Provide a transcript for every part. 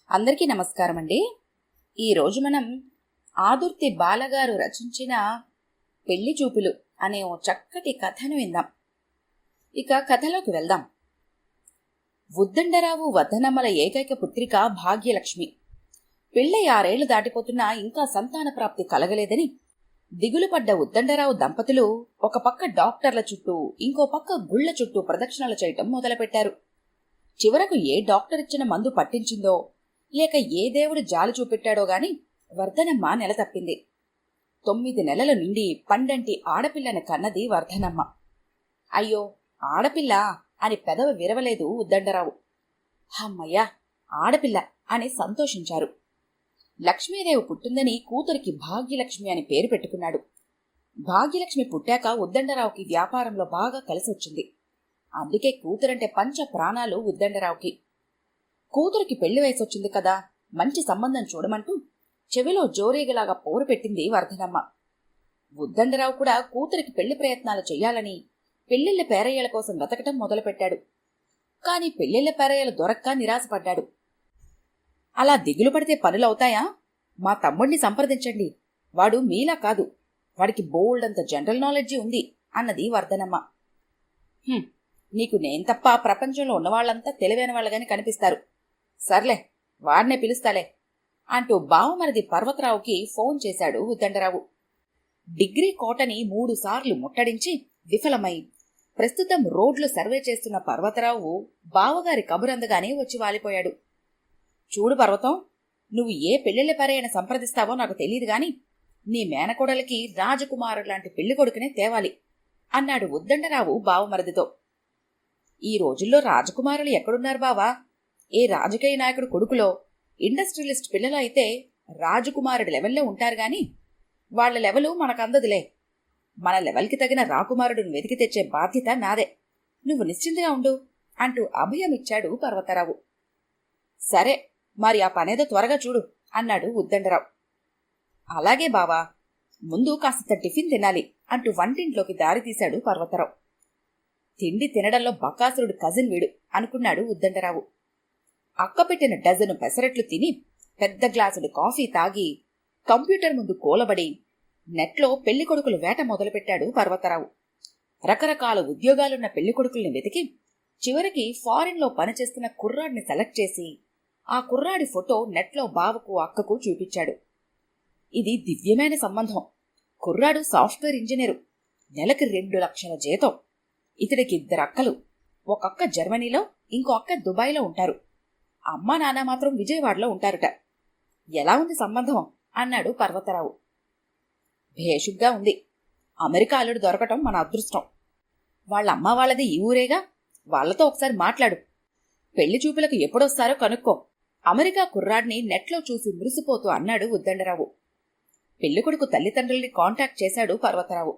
అందరికీ నమస్కారం అండి. ఈరోజు మనం ఆదుర్తి బాలగారు రచించిన పెళ్లి చూపులు అనే ఓ చక్కటి కథను విందాం. ఇక కథలోకి వెళ్దాం. ఉద్దండరావు వద్దనమ్మల ఏకైక పుత్రిక భాగ్యలక్ష్మి. పెళ్ళై 6 ఏళ్లు దాటిపోతున్నా ఇంకా సంతాన ప్రాప్తి కలగలేదని దిగులు పడ్డ ఉద్దండరావు దంపతులు ఒక పక్క డాక్టర్ల చుట్టూ ఇంకో పక్క గుళ్ల చుట్టూ ప్రదక్షిణలు చేయటం మొదలుపెట్టారు. చివరకు ఏ డాక్టర్ ఇచ్చిన మందు పట్టించిందో లేక ఏ దేవుడు జాలి చూపెట్టాడో గాని వర్ధనమ్మ నెల తప్పింది. 9 నెలల నుండి పండంటి ఆడపిల్లని కన్నది వర్ధనమ్మ. అయ్యో ఆడపిల్ల అని పెదవి విరవలేదు ఉద్దండరావు. హమ్మయ్యా ఆడపిల్ల అని సంతోషించారు. లక్ష్మీదేవి పుట్టిందని కూతురికి భాగ్యలక్ష్మి అని పేరు పెట్టుకున్నాడు. భాగ్యలక్ష్మి పుట్టాక ఉద్దండరావుకి వ్యాపారంలో బాగా కలిసొచ్చింది. అందుకే కూతురంటే పంచ ప్రాణాలు ఉద్దండరావుకి. కూతురికి పెళ్లి వయసొచ్చింది కదా, మంచి సంబంధం చూడమంటూ చెవిలో జోరీగలాగా పోరు పెట్టింది వర్ధనమ్మ. ఉద్దండరావు కూడా కూతురికి పెళ్లి ప్రయత్నాలు చెయ్యాలని పెళ్లిళ్ల పేరయ్యల కోసం వెతకటం మొదలుపెట్టాడు. కాని పెళ్లిళ్ల పేరయ్యలు దొరక్క నిరాశపడ్డాడు. అలా దిగులు పడితే పనులవుతాయా? మా తమ్ముడిని సంప్రదించండి, వాడు మీలా కాదు, వాడికి బోల్డంత జనరల్ నాలెడ్జి ఉంది అన్నది వర్ధనమ్మ. నీకు నేను తప్ప ప్రపంచంలో ఉన్నవాళ్లంతా తెలివైన వాళ్ళగాని కనిపిస్తారు. సర్లే వాడినే పిలుస్తాలే అంటూ బావమరిది పర్వతరావుకి ఫోన్ చేశాడు ఉద్దండరావు. డిగ్రీ కోటని 3 సార్లు ముట్టడించి విఫలమై ప్రస్తుతం రోడ్లు సర్వే చేస్తున్న పర్వతరావు బావగారి కబురందగానే వచ్చి వాలిపోయాడు. చూడు పర్వతం, నువ్వు ఏ పెళ్లిళ్ల పరైన సంప్రదిస్తావో నాకు తెలియదు గాని నీ మేనకోడలికి రాజకుమారుడు లాంటి పెళ్లి కొడుకునే తేవాలి అన్నాడు ఉద్దండరావు బావమరిదితో. ఈ రోజుల్లో రాజకుమారులు ఎక్కడున్నారు బావా? ఏ రాజకీయ నాయకుడు కొడుకులో ఇండస్ట్రియలిస్ట్ పిల్లలు అయితే రాజకుమారుడి లెవెల్లో ఉంటారు గాని వాళ్ల లెవెలు మనకందదులే. మన లెవెల్కి తగిన రాకుమారుడిని వెతికి తెచ్చే బాధ్యత నాదే, నువ్వు నిశ్చింతగా ఉండు అంటూ అభయమిచ్చాడు పర్వతరావు. సరే మరి ఆ పనేదో త్వరగా చూడు అన్నాడు ఉద్దండరావు. అలాగే బావా, ముందు కాస్త టిఫిన్ తినాలి అంటూ వంటింట్లోకి దారితీశాడు పర్వతరావు. తిండి తినడంలో బకాసురుడు కజిన్ వీడు అనుకున్నాడు ఉద్దండరావు. అక్కపెట్టిన డజను పెసరట్లు తిని పెద్ద గ్లాసుడు కాఫీ తాగి కంప్యూటర్ ముందు కూలబడి నెట్లో పెళ్లికొడుకులు వేట మొదలుపెట్టాడు పర్వతరావు. రకరకాల ఉద్యోగాలున్న పెళ్లికొడుకుల్ని వెతికి చివరికి ఫారిన్లో పనిచేస్తున్న కుర్రాడిని సెలెక్ట్ చేసి ఆ కుర్రాడి ఫోటో నెట్లో బావకు అక్కకు చూపించాడు. ఇది దివ్యమైన సంబంధం. కుర్రాడు సాఫ్ట్వేర్ ఇంజనీరు, నెలకి 2 లక్షల జీతం. ఇతడికి 2 అక్కలు, ఒక అక్క జర్మనీలో ఇంకో అక్క దుబాయ్లో ఉంటారు. అమ్మా నాన్న మాత్రం విజయవాడలో ఉంటారుట. ఎలా ఉంది సంబంధం అన్నాడు పర్వతరావు. భేషుగ్గా ఉంది. అమెరికా అల్లుడు దొరకటం మన అదృష్టం. వాళ్ళమ్మ వాళ్ళది ఈ ఊరేగా, వాళ్లతో ఒకసారి మాట్లాడు. పెళ్లి చూపులకు ఎప్పుడొస్తారో కనుక్కో. అమెరికా కుర్రాడిని నెట్లో చూసి మురిసిపోతూ అన్నాడు ఉద్దండరావు. పెళ్లికొడుకు తల్లిదండ్రుల్ని కాంటాక్ట్ చేశాడు పర్వతరావు.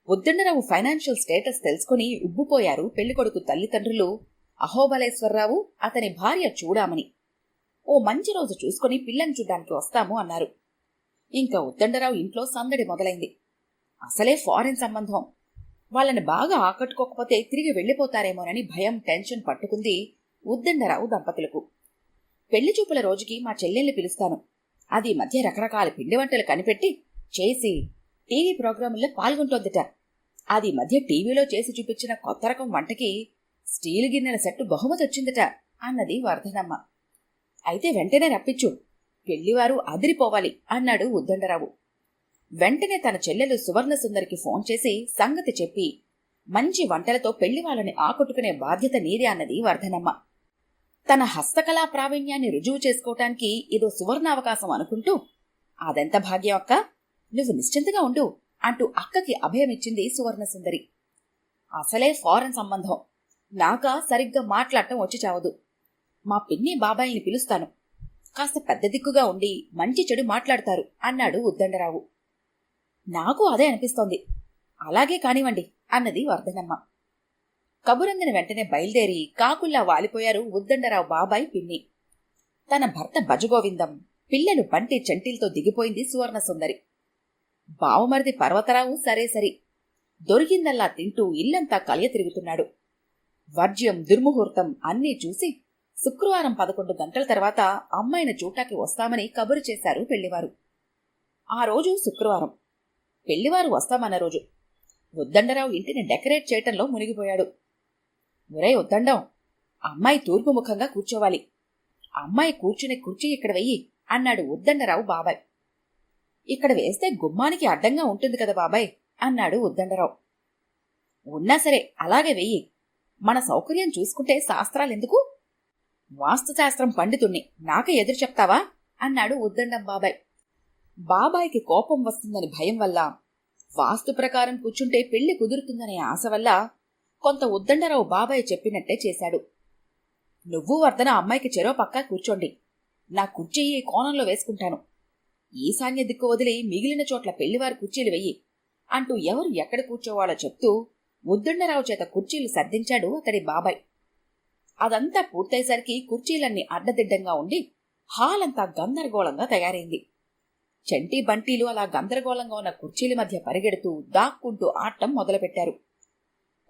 ఉద్దండరావు ఫైనాన్షియల్ స్టేటస్ తెలుసుకుని ఉబ్బుపోయారు పెళ్లికొడుకు తల్లిదండ్రులు అహోబలేశ్వరరావు, అతని భార్య చూడామని. ఓ మంచి రోజు చూసుకుని పిల్లని చూడ్డానికి వస్తాము అన్నారు. ఇంకా ఉద్దండరావు ఇంట్లో సందడి మొదలైంది. అసలే ఫారిన్ సంబంధం, వాళ్ళని బాగా ఆకట్టుకోకపోతే తిరిగి వెళ్లిపోతారేమోనని భయం టెన్షన్ పట్టుకుంది ఉద్దండరావు దంపతులకు. పెళ్లి చూపుల రోజుకి మా చెల్లెల్ని పిలుస్తాను, అది మధ్య రకరకాల పిండి వంటలు కనిపెట్టి చేసి టీవీ ప్రోగ్రాముల్లో పాల్గొంటోందిట. అది మధ్య టీవీలో చేసి చూపించిన కొత్త రకం వంటకి స్టీలు గిన్నెల సెట్టు బహుమతి వచ్చిందట అన్నది వర్ధనమ్మ. అయితే వెంటనే రప్పించు, పెళ్లివారు అదిరిపోవాలి అన్నాడు ఉద్దండరావు. వెంటనే తన చెల్లెలు సువర్ణసుందరికి ఫోన్ చేసి సంగతి చెప్పి మంచి వంటలతో పెళ్లి వాళ్ళని ఆకట్టుకునే బాధ్యత నీదే అన్నది వర్ధనమ్మ. తన హస్తకళా ప్రావీణ్యాన్ని రుజువు చేసుకోవటానికి ఇదో సువర్ణావకాశం అనుకుంటూ, అదెంత భాగ్యం అక్క, నువ్వు నిశ్చింతగా ఉండు అంటూ అక్కకి అభయమిచ్చింది సువర్ణసుందరి. అసలే ఫారెన్ సంబంధం, నాకా సరిగ్గా మాట్లాడటం వచ్చి చావదు. మా పిన్ని బాబాయిని పిలుస్తాను, కాస్త పెద్ద దిక్కుగా ఉండి మంచి చెడు మాట్లాడతారు అన్నాడు ఉద్దండరావు. నాకు అదే అనిపిస్తోంది, అలాగే కానివ్వండి అన్నది వర్ధనమ్మ. కబురందిన వెంటనే బయలుదేరి కాకుల్లా వాలిపోయారు ఉద్దండరావు బాబాయ్ పిన్ని. తన భర్త భజగోవిందం, పిల్లలు బంటి చంటిల్తో దిగిపోయింది సువర్ణసుందరి. బావమరిది పర్వతరావు సరే సరి దొరికిందల్లా తింటూ ఇల్లంతా కలియ తిరుగుతున్నాడు. వర్జ్యం దుర్ముహూర్తం అన్నీ చూసి శుక్రవారం 11 గంటల తర్వాత అమ్మాయిని చూటాకి వస్తామని కబురు చేశారు పెళ్లివారు. ఆ రోజు శుక్రవారం, పెళ్లివారు వస్తామన్న రోజు. ఉద్దండరావు ఇంటిని డెకరేట్ చేయటంలో మునిగిపోయాడు. ఒరే ఉద్దండం, అమ్మాయి తూర్పు ముఖంగా కూర్చోవాలి. అమ్మాయి కూర్చునే కుర్చీ ఇక్కడ వెయ్యి అన్నాడు ఉద్దండరావు బాబాయ్. ఇక్కడ వేస్తే గుమ్మానికి అడ్డంగా ఉంటుంది కదా బాబాయ్ అన్నాడు ఉద్దండరావు. ఉన్నా సరే అలాగే వెయ్యి. మన సౌకర్యం చూసుకుంటే శాస్త్రాలెందుకు? వాస్తుశాస్త్రం పండితుణ్ణి నాకే ఎదురు చెప్తావా అన్నాడు ఉద్దండం బాబాయ్. బాబాయ్కి కోపం వస్తుందని భయం వల్ల, వాస్తు ప్రకారం కూర్చుంటే పెళ్లి కుదురుతుందనే ఆశ వల్ల కొంత ఉద్దండరావు బాబాయ్ చెప్పినట్టే చేశాడు. నువ్వు వర్ధన అమ్మాయికి చెరో పక్కా కూర్చోండి. నా కుర్చీ ఈ కోణంలో వేసుకుంటాను. ఈశాన్య దిక్కు వదిలి మిగిలిన చోట్ల పెళ్లివారి కుర్చీలు వెయ్యి అంటూ ఎవరు ఎక్కడ కూర్చోవాలో చెప్తూ ఉద్దండరావు చేత కుర్చీలు సర్దించాడు అతడి బాబాయ్. అదంతా పూర్తయ్యేసరికి కుర్చీలన్నీ అడ్డదిడ్డంగా ఉండి హాలంతా గందరగోళంగా తయారైంది. చంటి బంటీలు అలా గందరగోళంగా ఉన్న కుర్చీల మధ్య పరిగెడుతూ దాక్కుంటూ ఆడటం మొదలుపెట్టారు.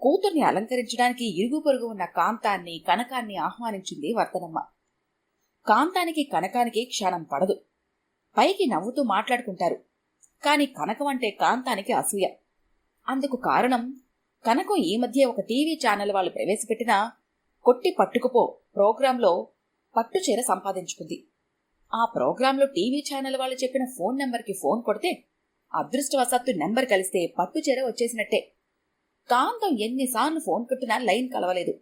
కూతుర్ని అలంకరించడానికి ఇరుగు పొరుగు ఉన్న కాంతాన్ని కనకాన్ని ఆహ్వానించింది వర్ధనమ్మ. కాంతానికి కనకానికి క్షణం పడదు. పైకి నవ్వుతూ మాట్లాడుకుంటారు. కాని కనకం అంటే కాంతానికి అసూయ. అందుకు కారణం, కనకం ఈ మధ్య ఒక టీవీ ఛానల్ వాళ్ళు ప్రవేశపెట్టిన కొట్టి పట్టుకుపో ప్రోగ్రాంలో పట్టుచీర సంపాదించుకుంది. ఆ ప్రోగ్రాంలో టీవీ ఛానల్ వాళ్ళు చెప్పిన ఫోన్ నెంబర్కి ఫోన్ కొడితే అదృష్టవశాత్తు నెంబర్ కలిస్తే పట్టుచీర వచ్చేసినట్టే. కాంతం ఎన్నిసార్లు ఫోన్ కొట్టినా లైన్ కలవలేదు.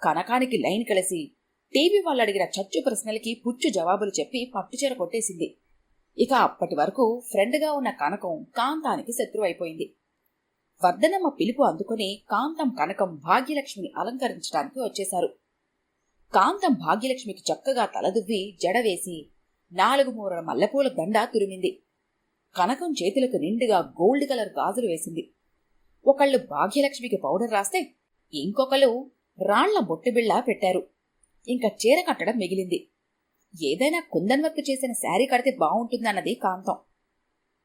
కనకానికి లైన్ కలిసి టీవీ వాళ్ళు అడిగిన చచ్చు ప్రశ్నలకి పుచ్చు జవాబులు చెప్పి పట్టుచీర కొట్టేసింది. ఇక అప్పటి వరకు ఫ్రెండ్గా ఉన్న కనకం కాంతానికి శత్రువైపోయింది. వర్ధనమ్మ పిలుపు అందుకుని కాంతం కనకం భాగ్యలక్ష్మిని అలంకరించడానికి వచ్చేశారు. కాంతం భాగ్యలక్ష్మికి చక్కగా తలదువ్వి జడవేసి 4 మూరల మల్లెపూల దండ తురిమింది. కనకం చేతులకు నిండుగా గోల్డ్ కలర్ గాజులు వేసింది. ఒకళ్ళు భాగ్యలక్ష్మికి పౌడర్ రాస్తే ఇంకొకళ్ళు రాళ్ల బొట్టుబిళ్ళ పెట్టారు. ఇంకా చీర కట్టడం మిగిలింది. ఏదైనా కుందన్ వర్క్ చేసిన శారీ కడితే బాగుంటుందన్నది కాంతం.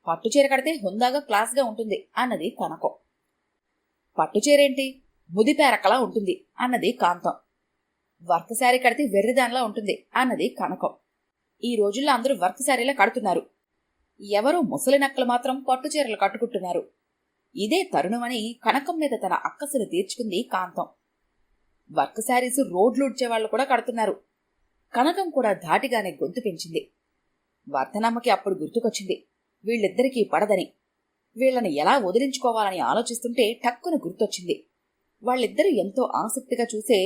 పట్టుచీర కడితే హుందాగా క్లాస్గా ఉంటుంది అన్నది కనకం. పట్టుచీరేంటి ముదిపేరకలా ఉంటుంది అన్నది కాంతం. వర్క్ శారీ కడితే వెర్రిదానిలా ఉంటుంది అన్నది కనకం. ఈ రోజుల్లో అందరూ వర్క్ శారీలా కడుతున్నారు. ఎవరో ముసలి నక్కలు మాత్రం పట్టుచీరలు కట్టుకుంటున్నారు. ఇదే తరుణమని కనకం మీద తన అక్కసులు తీర్చుకుంది కాంతం. వర్క్ శారీస్ రోడ్లు ఉడ్చేవాళ్లు కూడా కడుతున్నారు. కనకం కూడా ధాటిగానే గొంతు పెంచింది. వర్ధనమ్మకి అప్పుడు గుర్తుకొచ్చింది వీళ్ళిద్దరికీ పడదని. వీళ్లను ఎలా వదిలించుకోవాలని ఆలోచిస్తుంటే టక్కున గుర్తొచ్చింది. వాళ్ళిద్దరూ ఎంతో ఆసక్తిగా చూసే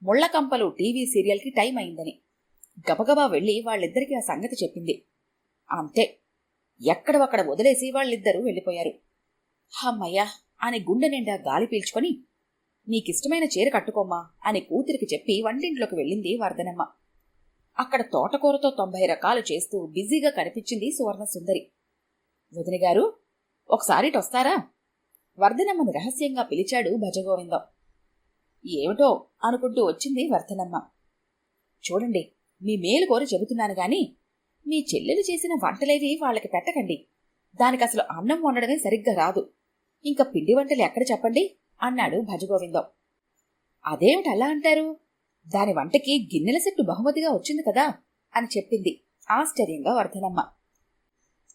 ముళ్లకంపలు టీవీ సీరియల్కి టైం అయిందని. గబగబా వెళ్లి వాళ్ళిద్దరికీ ఆ సంగతి చెప్పింది. అంతే, ఎక్కడవక్కడ వదిలేసి వాళ్ళిద్దరూ వెళ్ళిపోయారు. హమ్మయ్యా అని గుండె నిండా గాలి పీల్చుకొని, నీకిష్టమైన చీర కట్టుకోమ్మా అని కూతురికి చెప్పి వంటింట్లోకి వెళ్ళింది వర్ధనమ్మ. అక్కడ తోటకూరతో 90 రకాలు చేస్తూ బిజీగా కనిపించింది సువర్ణ సుందరి. వదినగారు, ఒకసారిటొస్తారా? వర్ధనమ్మను రహస్యంగా పిలిచాడు భజగోవిందం. ఏమిటో అనుకుంటూ వచ్చింది వర్ధనమ్మ. చూడండి, మీ మేలు కోరి చెబుతున్నాను గాని మీ చెల్లెలు చేసిన వంటలేవి వాళ్ళకి పెట్టకండి. దానికసలు అన్నం వండడమే సరిగ్గా రాదు. ఇంకా పిండి వంటలు ఎక్కడ చెప్పండి అన్నాడు భజగోవిందం. అదేమిటి అలా అంటారు? దాని వంటకి గిన్నెల సెట్టు బహుమతిగా వచ్చింది కదా అని చెప్పింది ఆశ్చర్యంగా వర్ధనమ్మ.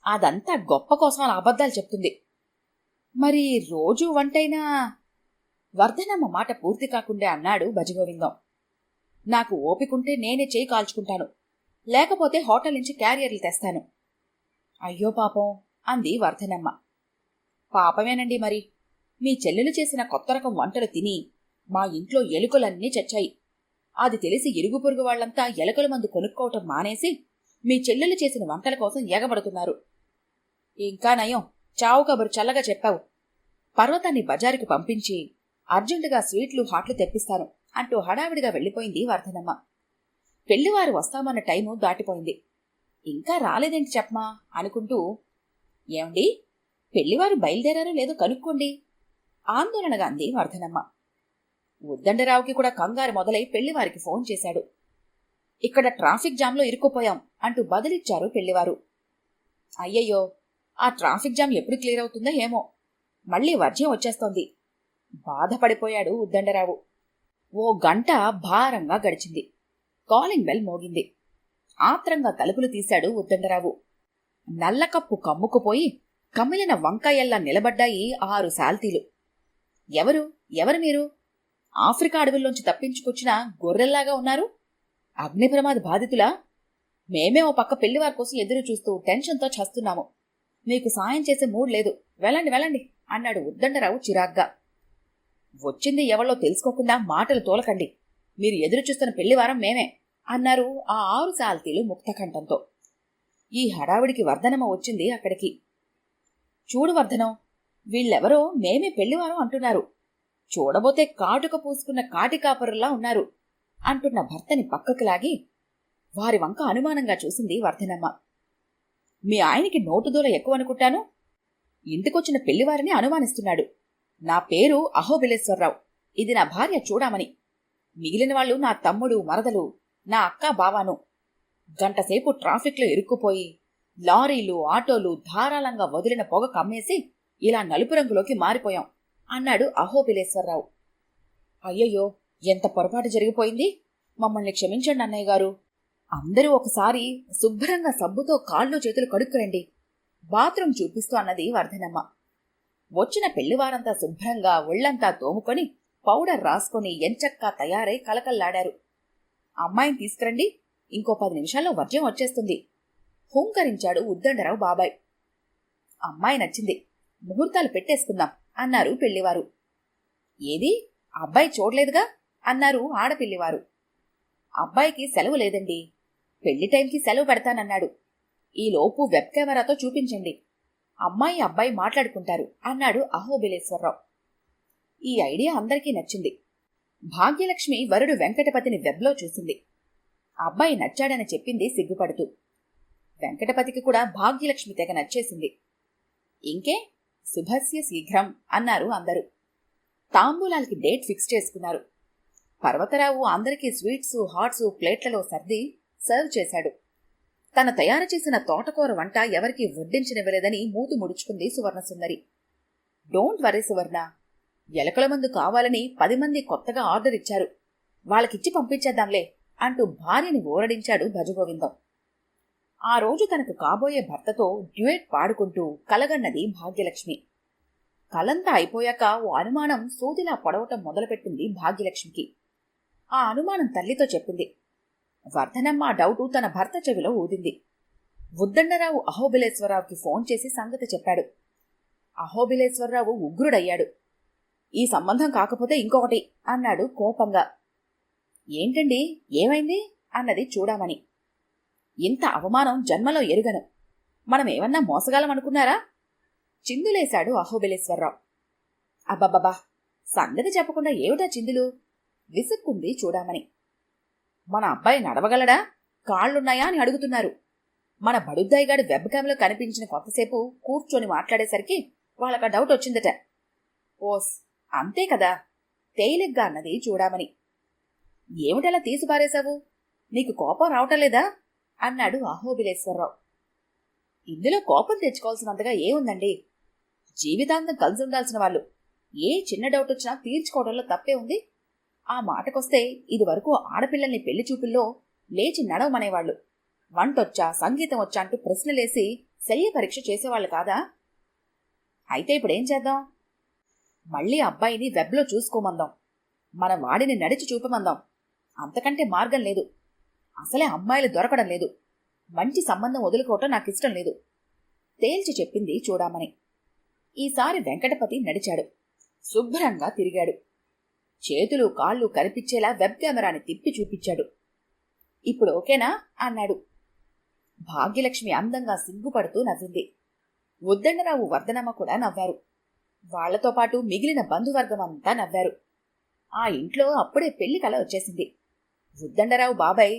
అదంతా గొప్ప కోసం అలా అబద్ధాలు చెప్తుంది. మరి రోజూ వంటైనా? వర్ధనమ్మ మాట పూర్తి కాకుండా అన్నాడు భజగోవిందం. నాకు ఓపికంటే నేనే చేయి కాల్చుకుంటాను, లేకపోతే హోటల్ నుంచి క్యారియర్లు తెస్తాను. అయ్యో పాపం అంది వర్ధనమ్మ. పాపమేనండి మరి. మీ చెల్లెలు చేసిన కొత్త రకం వంటలు తిని మా ఇంట్లో ఎలుకలన్నీ చచ్చాయి. అది తెలిసి ఇరుగు పొరుగు వాళ్లంతా ఎలుకల మందు కొనుక్కోవటం మానేసి మీ చెల్లెలు చేసిన వంటల కోసం ఎగబడుతున్నారు. ఇంకా నయం, చావు కబురు చల్లగా చెప్పావు. పర్వతాన్ని బజారుకు పంపించి అర్జెంటుగా స్వీట్లు హాట్లు తెప్పిస్తాను అంటూ హడావిడిగా వెళ్లిపోయింది వర్ధనమ్మ. పెళ్లివారు వస్తామన్న టైము దాటిపోయింది. ఇంకా రాలేదేంటి చెప్పమా అనుకుంటూ, ఏమండి, పెళ్లివారు బయలుదేరారో లేదో కనుక్కోండి ఆందోళనగా అంది వర్ధనమ్మ. ఉద్దండరావుకి కూడా కంగారు మొదలై పెళ్లివారికి ఫోన్ చేశాడు. ఇక్కడ ట్రాఫిక్ జామ్లో ఇరుక్కుపోయాం అంటూ బదులిచ్చారు పెళ్లివారు. అయ్యయ్యో, ఆ ట్రాఫిక్ జామ్ ఎప్పుడు క్లియర్ అవుతుందో ఏమో, మళ్లీ వర్జ్యం వచ్చేస్తోంది బాధపడిపోయాడు ఉద్దండరావు. ఓ గంట భారంగా గడిచింది. కాలింగ్ బెల్ మోగింది. ఆత్రంగా తలుపులు తీశాడు ఉద్దండరావు. నల్లకప్పు కమ్ముకుపోయి కమిలిన వంకాయల్లా నిలబడ్డాయి 6 శాల్తీలు. ఎవరు ఎవరు మీరు? ఆఫ్రికా అడవుల్లోంచి తప్పించుకొచ్చిన గొర్రెల్లాగా ఉన్నారు. అగ్ని ప్రమాద బాధితులా? మేమే ఓ పక్క పెళ్లివారి కోసం ఎదురు చూస్తూ టెన్షన్తో చస్తున్నాము. మీకు సాయం చేసే మూడ్ లేదు. వెళ్ళండి వెళ్ళండి అన్నాడు ఉద్దండరావు చిరాగ్గా. వచ్చింది ఎవళ్ళో తెలుసుకోకుండా మాటలు తోలకండి. మీరు ఎదురు చూస్తున్న పెళ్లివారం మేమే అన్నారు ఆ 6 శాల్తీలు ముక్తకంఠంతో. ఈ హడావిడికి వర్ధనమ్మ వచ్చింది అక్కడికి. చూడు వర్ధనం, వీళ్ళెవరో మేమే పెళ్లివారం అంటున్నారు. చూడబోతే కాటుక పూసుకున్న కాటికాపరుల్లా ఉన్నారు అంటున్న భర్తని పక్కకు లాగి వారి వంక అనుమానంగా చూసింది వర్ధనమ్మ. మీ ఆయనకి నోటుదూల ఎక్కువనుకుంటాను. ఇంటికొచ్చిన పెళ్లివారిని అనుమానిస్తున్నాడు. నా పేరు అహోబిలేశ్వరరావు. ఇది నా భార్య చూడామని. మిగిలిన వాళ్ళు నా తమ్ముడు, మరదలు, నా అక్క, బావాను. గంటసేపు ట్రాఫిక్లో ఇరుక్కుపోయి లారీలు, ఆటోలు ధారాళంగా వదిలిన పొగ కమ్మేసి ఇలా నలుపు రంగులోకి మారిపోయాం అన్నాడు అహోబిలేశ్వరరావు. అయ్యయ్యో, ఎంత పొరపాటు జరిగిపోయింది. మమ్మల్ని క్షమించండి అన్నయ్య గారు. అందరూ ఒకసారి శుభ్రంగా సబ్బుతో కాళ్ళు చేతులు కడుక్కురండి, బాత్రూం చూపిస్తూ అన్నది వర్ధనమ్మ. వచ్చిన పెళ్లివారంతా శుభ్రంగా ఒళ్లంతా తోముకొని పౌడర్ రాసుకొని ఎంచక్కా తయారై కలకల్లాడారు. అమ్మాయిని తీసుకురండి, ఇంకో 10 నిమిషాల్లో వర్జం వచ్చేస్తుంది హూంకరించాడు ఉద్దండరావు బాబాయ్. అమ్మాయి నచ్చింది, ముహూర్తాలు పెట్టేసుకుందాం అన్నారు పెళ్లివారు. ఏది, అబ్బాయి చూడలేదుగా అన్నారు ఆడపిల్లివారు. అబ్బాయికి సెలవు లేదండి, పెళ్లి టైంకి సెలవు పెడతానన్నాడు. ఈలోపు వెబ్ కెమెరాతో చూపించండి, అమ్మాయి అబ్బాయి మాట్లాడుకుంటారు అన్నాడు అహోబిలేశ్వరరావు. ఈ ఐడియా అందరికీ నచ్చింది. భాగ్యలక్ష్మి వరుడు వెంకటపతిని వెబ్లో చూసింది. అబ్బాయి నచ్చాడని చెప్పింది సిగ్గుపడుతూ. వెంకటపతికి కూడా భాగ్యలక్ష్మి తెగ నచ్చేసింది. ఇంకే, శుభస్య శీఘ్రం అన్నారు అందరూ. తాంబూలాలకి డేట్ ఫిక్స్ చేసుకున్నారు. పర్వతరావు అందరికీ స్వీట్స్, హాట్స్ ప్లేట్లలో సర్ది సర్వ్ చేశాడు. తను తయారు చేసిన తోటకూర వంట ఎవరికీ వడ్డించనివ్వలేదని మూతు ముడుచుకుంది సువర్ణసుందరి. డోంట్ వరీ సువర్ణ, ఎలకల మందు కావాలని 10 మంది కొత్తగా ఆర్డర్ ఇచ్చారు, వాళ్ళకిచ్చి పంపించేద్దాంలే అంటూ భార్యని ఊరడించాడు భజగోవిందం. ఆ రోజు తనకు కాబోయే భర్తతో డ్యూయెట్ పాడుకుంటూ కలగన్నది భాగ్యలక్ష్మి. కలంతా అయిపోయాక ఓ అనుమానం సూదిలా పొడవటం మొదలుపెట్టింది భాగ్యలక్ష్మికి. ఆ అనుమానం తల్లితో చెప్పింది. వర్ధనమ్మ డౌటు తన భర్త చెవిలో ఊదింది. ఉద్దండరావు అహోబిలేశ్వరరావుకి ఫోన్ చేసి సంగతి చెప్పాడు. అహోబిలేశ్వరరావు ఉగ్రుడయ్యాడు. ఈ సంబంధం కాకపోతే ఇంకొకటి అన్నాడు కోపంగా. ఏంటండి, ఏమైంది అన్నది చూడామని. ఇంత అవమానం జన్మలో ఎరుగను. మనమేమన్నా మోసగాలమనుకున్నారా? చిందులేశాడు అహోబిలేశ్వరరావు. అబ్బబ్బబ్బా, సంగతి చెప్పకుండా ఏమిటా చిందులు విసుక్కుంది చూడామని. మన అబ్బాయి నడవగలడా, కాళ్లున్నాయా అని అడుగుతున్నారు. మన బడుద్దాయిగాడి వెబ్ క్యామ్లో కనిపించిన కొంతసేపు కూర్చొని మాట్లాడేసరికి వాళ్ళక డౌట్ వచ్చిందట. ఓస్, అంతే కదా, తేలిగ్గా అన్నది చూడామని. ఏమిటలా తీసిపారేశావు, నీకు కోపం రావటలేదా అన్నాడు అహోబిలేశ్వరరావు. ఇందులో కోపం తెచ్చుకోవాల్సినంతగా ఏముందండి? జీవితాంతం కలిసి ఉండాల్సిన వాళ్ళు ఏ చిన్న డౌట్ వచ్చినా తీర్చుకోవడంలో తప్పే ఉంది. ఆ మాటకొస్తే ఇదివరకు ఆడపిల్లల్ని పెళ్లి చూపుల్లో లేచి నడవమనేవాళ్లు. వంటొచ్చా, సంగీతం వచ్చా అంటూ ప్రశ్నలేసి శల్య పరీక్ష చేసేవాళ్లు కాదా? అయితే ఇప్పుడేం చేద్దాం? మళ్లీ అబ్బాయిని వెబ్లో చూసుకోమందాం, మన వాడిని నడిచి చూపమందాం. అంతకంటే మార్గం లేదు. అసలే అమ్మాయిలు దొరకడం లేదు. మంచి సంబంధం వదులుకోవటం నాకిష్టం లేదు తేల్చి చెప్పింది చూడామని. ఈసారి వెంకటపతి నడిచాడు. శుభ్రంగా తిరిగాడు. చేతులు కాళ్ళు కనిపించేలా వెబ్ కెమెరాని తిప్పి చూపించాడు. ఇప్పుడు ఓకేనా అన్నాడు. భాగ్యలక్ష్మి అందంగా సిగ్గుపడుతూ నవ్వింది. ఉద్దండరావు, వర్ధనమ్మ కూడా నవ్వారు. వాళ్లతో పాటు మిగిలిన బంధువర్గం అంతా నవ్వారు. ఆ ఇంట్లో అప్పుడే పెళ్లి కల వచ్చేసింది. ఉద్దండరావు బాబాయ్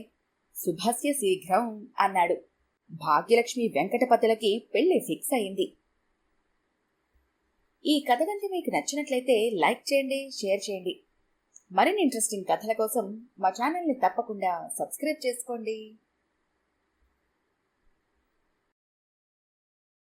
శుభస్య శీఘ్రం అన్నాడు. భాగ్యలక్ష్మి వెంకటపతులకి పెళ్లి ఫిక్స్ అయింది. ఈ కథ కనుక మీకు నచ్చినట్లయితే లైక్ చేయండి, షేర్ చేయండి. మరిన్ని ఇంట్రెస్టింగ్ కథల కోసం మా ఛానల్ని తప్పకుండా సబ్స్క్రైబ్ చేసుకోండి.